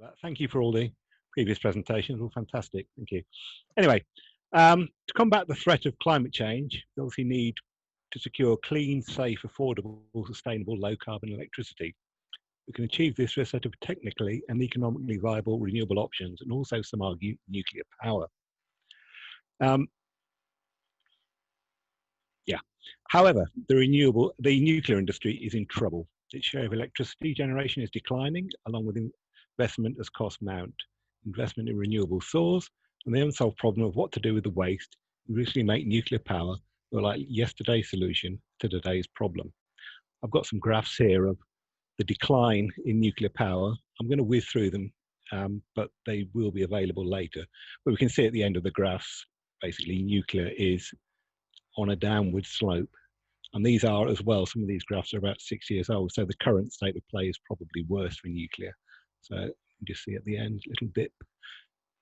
that. Thank you for all the previous presentations, all fantastic. Thank you. Anyway, to combat the threat of climate change, we obviously need to secure clean, safe, affordable, sustainable, low-carbon electricity. We can achieve this with a set of technically and economically viable renewable options, and also some argue nuclear power. However, the nuclear industry is in trouble. Its share of electricity generation is declining, along with investment as costs mount. Investment in renewable source and the unsolved problem of what to do with the waste recently make nuclear power look like yesterday's solution to today's problem. I've got some graphs here of the decline in nuclear power. I'm going to whiz through them, but they will be available later. But we can see at the end of the graphs, basically nuclear is on a downward slope. And these are as well, some of these graphs are about 6 years old. So the current state of play is probably worse for nuclear. So you can just see at the end, little dip.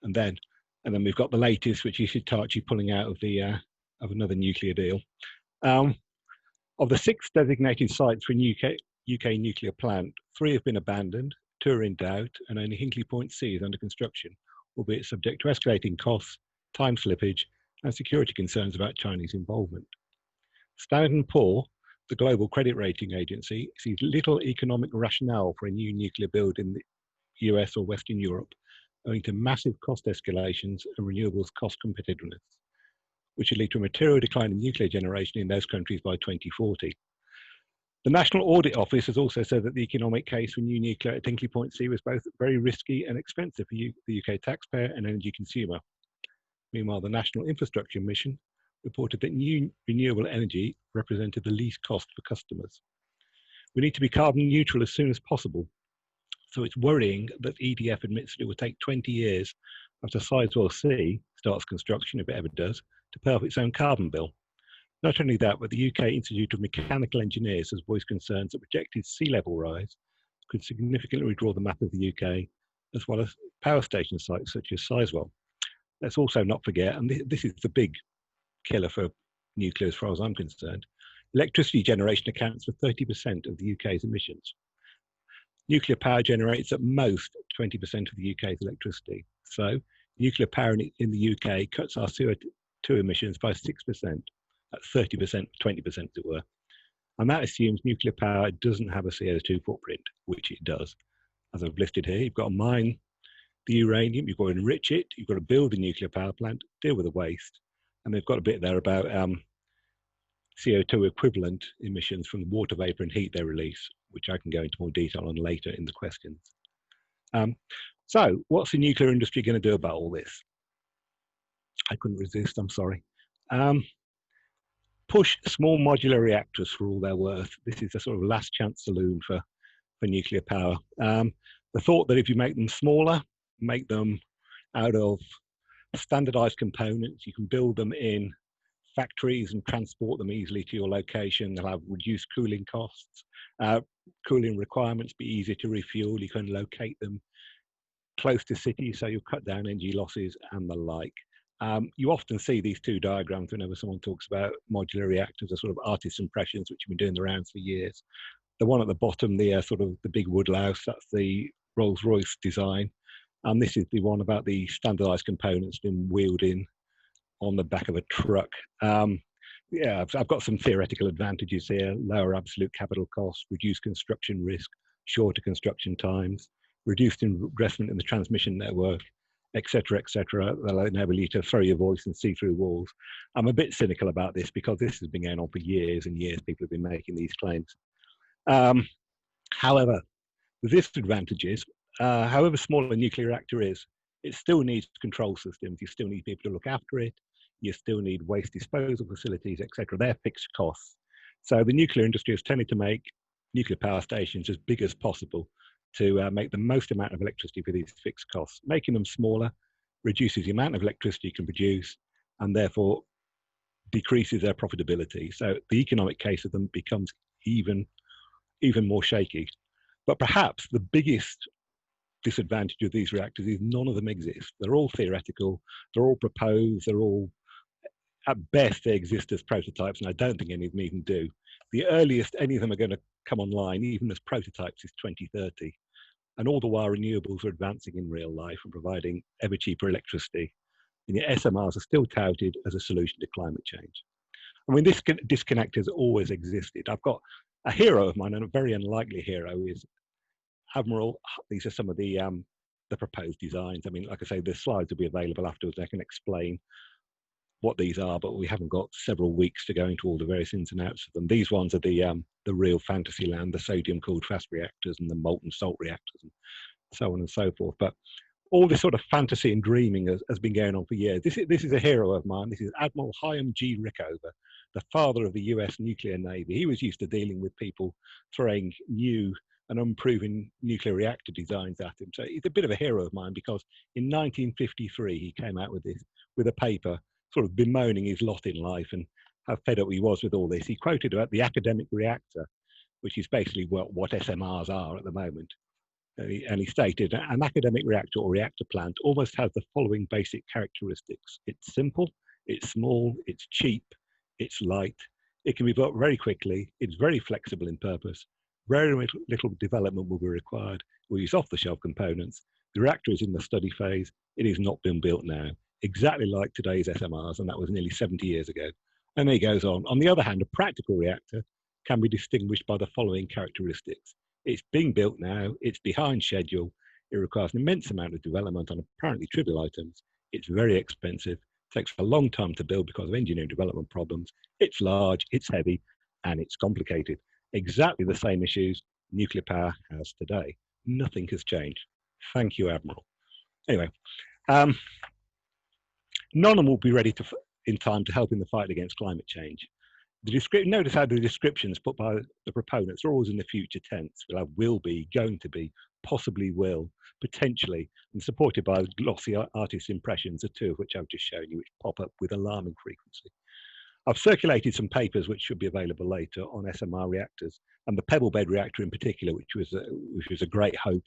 And then we've got the latest, which is Hitachi pulling out of the of another nuclear deal. Of the 6 designated sites for UK nuclear plant, 3 have been abandoned, 2 are in doubt, and only Hinkley Point C is under construction, albeit subject to escalating costs, time slippage, and security concerns about Chinese involvement. Standard & Poor's, the global credit rating agency, sees little economic rationale for a new nuclear build in the US or Western Europe, owing to massive cost escalations and renewables cost competitiveness, which would lead to a material decline in nuclear generation in those countries by 2040. The National Audit Office has also said that the economic case for new nuclear at Hinkley Point C was both very risky and expensive for the UK taxpayer and energy consumer. Meanwhile, the National Infrastructure Mission reported that new renewable energy represented the least cost for customers. We need to be carbon neutral as soon as possible. So it's worrying that EDF admits that it will take 20 years after Sizewell C starts construction, if it ever does, to pay off its own carbon bill. Not only that, but the UK Institute of Mechanical Engineers has voiced concerns that projected sea level rise could significantly redraw the map of the UK, as well as power station sites such as Sizewell. Let's also not forget, and this is the big killer for nuclear as far as I'm concerned, electricity generation accounts for 30% of the UK's emissions. Nuclear power generates at most 20% of the UK's electricity. So nuclear power in the UK cuts our CO2 emissions by 6%. That's 30%, 20% as it were. And that assumes nuclear power doesn't have a CO2 footprint, which it does. As I've listed here, you've got to mine the uranium, you've got to enrich it, you've got to build a nuclear power plant, deal with the waste. And they've got a bit there about CO2 equivalent emissions from the water vapor and heat they release, which I can go into more detail on later in the questions. So what's the nuclear industry going to do about all this? I couldn't resist, I'm sorry. Push small modular reactors for all they're worth. This is a sort of last chance saloon for nuclear power. The thought that if you make them smaller, make them out of standardized components, you can build them in factories and transport them easily to your location. They'll have reduced cooling costs, cooling requirements, be easier to refuel. You can locate them close to cities, so you'll cut down energy losses and the like. You often see these 2 diagrams whenever someone talks about modular reactors, as sort of artist's impressions, which have been doing the rounds for years. The one at the bottom, the sort of the big woodlouse, that's the Rolls-Royce design. And this is the one about the standardized components being wheeled in on the back of a truck. Yeah, I've got some theoretical advantages here: lower absolute capital costs, reduced construction risk, shorter construction times, reduced investment in the transmission network, etc., etc. They'll enable you to throw your voice and see through walls. I'm a bit cynical about this because this has been going on for years and years. People have been making these claims. However, the disadvantages, however small a nuclear reactor is, it still needs control systems. You still need people to look after it. You still need waste disposal facilities, etc. They're fixed costs. So the nuclear industry has tended to make nuclear power stations as big as possible to make the most amount of electricity for these fixed costs. Making them smaller reduces the amount of electricity you can produce and therefore decreases their profitability. So the economic case of them becomes even more shaky. But perhaps the biggest disadvantage of these reactors is none of them exist. They're all theoretical, they're all proposed, they're all, at best, they exist as prototypes, and I don't think any of them even do. The earliest any of them are going to come online, even as prototypes, is 2030. And all the while, renewables are advancing in real life and providing ever cheaper electricity. And yet SMRs are still touted as a solution to climate change. I mean, this disconnect has always existed. I've got a hero of mine, and a very unlikely hero is Admiral. These are some of the proposed designs. I mean, like I say, the slides will be available afterwards. I can explain what these are, but we haven't got several weeks to go into all the various ins and outs of them. These ones are the real fantasy land, the sodium cooled fast reactors and the molten salt reactors and so on and so forth. But all this sort of fantasy and dreaming has been going on for years. This is a hero of mine. This is Admiral Hyam G. Rickover, the father of the US nuclear navy. He was used to dealing with people throwing new and unproven nuclear reactor designs at him. So he's a bit of a hero of mine because in 1953 he came out with a paper sort of bemoaning his lot in life and how fed up he was with all this. He quoted about the academic reactor, which is basically what SMRs are at the moment. And he stated, an academic reactor or reactor plant almost has the following basic characteristics. It's simple, it's small, it's cheap, it's light, it can be built very quickly, it's very flexible in purpose, very little development will be required, we'll use off-the-shelf components, the reactor is in the study phase, it is not being built now, exactly like today's SMRs, and that was nearly 70 years ago. And he goes on. On the other hand, a practical reactor can be distinguished by the following characteristics. It's being built now, it's behind schedule, it requires an immense amount of development on apparently trivial items, it's very expensive, takes a long time to build because of engineering development problems, it's large, it's heavy, and it's complicated. Exactly the same issues nuclear power has today. Nothing has changed. Thank you, Admiral. Anyway, none of them will be ready in time to help in the fight against climate change. Notice how the descriptions put by the proponents are always in the future tense. We'll have will be, going to be, possibly will, potentially, and supported by glossy artist impressions, the two of which I've just shown you, which pop up with alarming frequency. I've circulated some papers which should be available later on SMR reactors and the pebble bed reactor in particular, which was a great hope.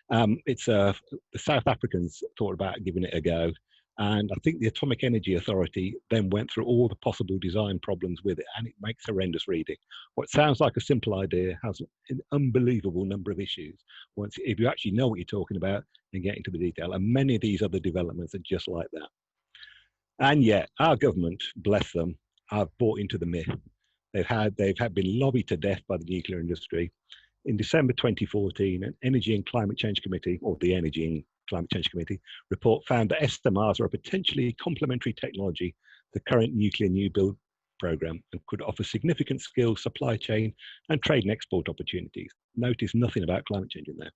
The South Africans thought about giving it a go. And I think the Atomic Energy Authority then went through all the possible design problems with it, and it makes horrendous reading. What sounds like a simple idea has an unbelievable number of issues if you actually know what you're talking about and get into the detail. And many of these other developments are just like that. And yet, our government, bless them, have bought into the myth. They've been lobbied to death by the nuclear industry. In December 2014, an Energy and Climate Change Committee, or the Energy and Climate Change Committee report found that SMRs are a potentially complementary technology to the current nuclear new build program and could offer significant skills, supply chain, and trade and export opportunities. Notice nothing about climate change in there.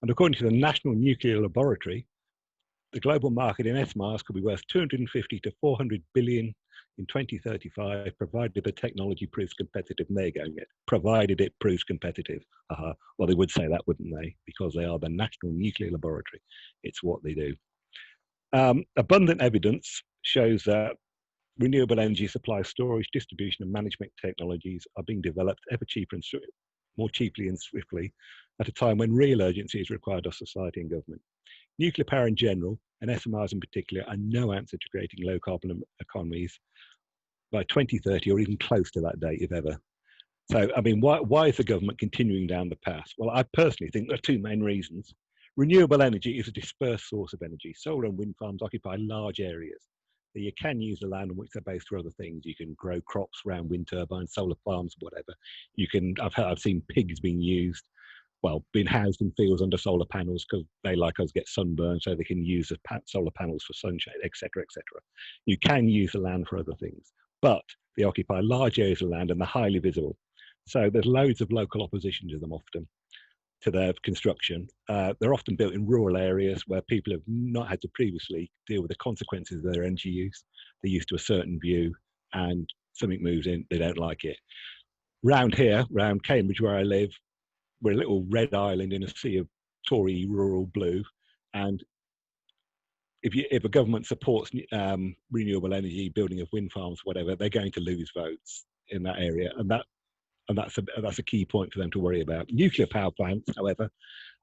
And according to the National Nuclear Laboratory, the global market in SMRs could be worth 250 to 400 billion in 2035, provided the technology proves competitive. And they're going it, provided it proves competitive. Well, they would say that, wouldn't they? Because they are the National Nuclear Laboratory. It's what they do. Abundant evidence shows that renewable energy supply, storage, distribution, and management technologies are being developed ever cheaper and more cheaply and swiftly at a time when real urgency is required of society and government. Nuclear power in general, and SMRs in particular, are no answer to creating low carbon economies by 2030 or even close to that date, if ever. So, I mean, why is the government continuing down the path? Well, I personally think there are two main reasons. Renewable energy is a dispersed source of energy. Solar and wind farms occupy large areas. You can use the land on which they're based for other things. You can grow crops around wind turbines, solar farms, whatever. I've seen pigs being used, being housed in fields under solar panels because they, like us, get sunburned, so they can use the solar panels for sunshade, etc., etc. You can use the land for other things, but they occupy large areas of land and they're highly visible. So there's loads of local opposition to them often, to their construction. They're often built in rural areas where people have not had to previously deal with the consequences of their energy use. They're used to a certain view and something moves in, they don't like it. Round here, round Cambridge where I live, we're a little red island in a sea of Tory rural blue. And if a government supports renewable energy, building of wind farms, whatever, they're going to lose votes in that area. And that's a key point for them to worry about. Nuclear power plants, however,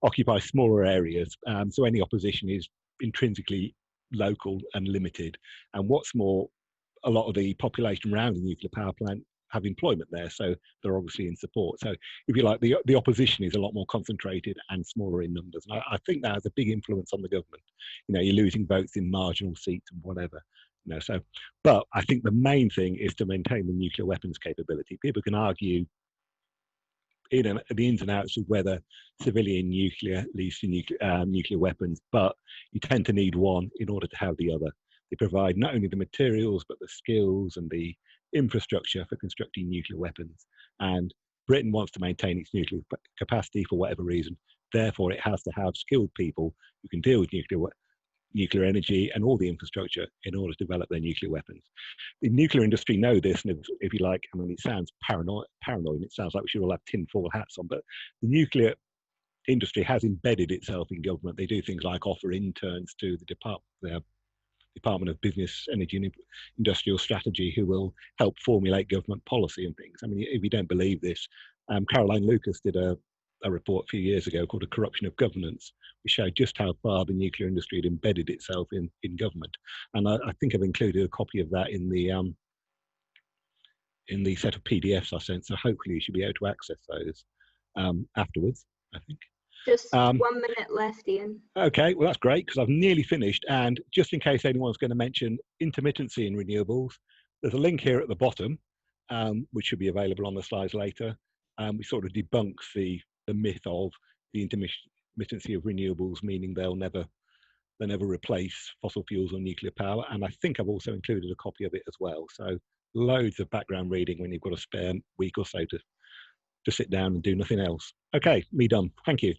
occupy smaller areas, so any opposition is intrinsically local and limited. And what's more, a lot of the population around the nuclear power plant have employment there, so they're obviously in support. So if you like, the opposition is a lot more concentrated and smaller in numbers, and I think that has a big influence on the government. You know, you're losing votes in marginal seats and whatever. You know, so, but I think the main thing is to maintain the nuclear weapons capability. People can argue the ins and outs of whether civilian nuclear leads to nuclear weapons, but you tend to need one in order to have the other. They provide not only the materials, but the skills and the infrastructure for constructing nuclear weapons. And Britain wants to maintain its nuclear capacity for whatever reason. Therefore, it has to have skilled people who can deal with nuclear energy and all the infrastructure in order to develop their nuclear weapons. The nuclear industry know this, and if you like, I mean, it sounds paranoid, and it sounds like we should all have tinfoil hats on, but the nuclear industry has embedded itself in government. They do things like offer interns to the Department of Business, Energy and Industrial Strategy, who will help formulate government policy and things. I mean, if you don't believe this, Caroline Lucas did a report a few years ago called A Corruption of Governance, which showed just how far the nuclear industry had embedded itself in government. And I think I've included a copy of that in the set of PDFs I sent, so hopefully you should be able to access those afterwards, I think. Just 1 minute left, Ian. Okay, well, that's great, because I've nearly finished. And just in case anyone's going to mention intermittency in renewables, there's a link here at the bottom, which should be available on the slides later. Which sort of debunks the myth of the intermittency of renewables, meaning they'll never replace fossil fuels or nuclear power. And I think I've also included a copy of it as well. So loads of background reading when you've got a spare week or so to sit down and do nothing else. Okay, me done. Thank you.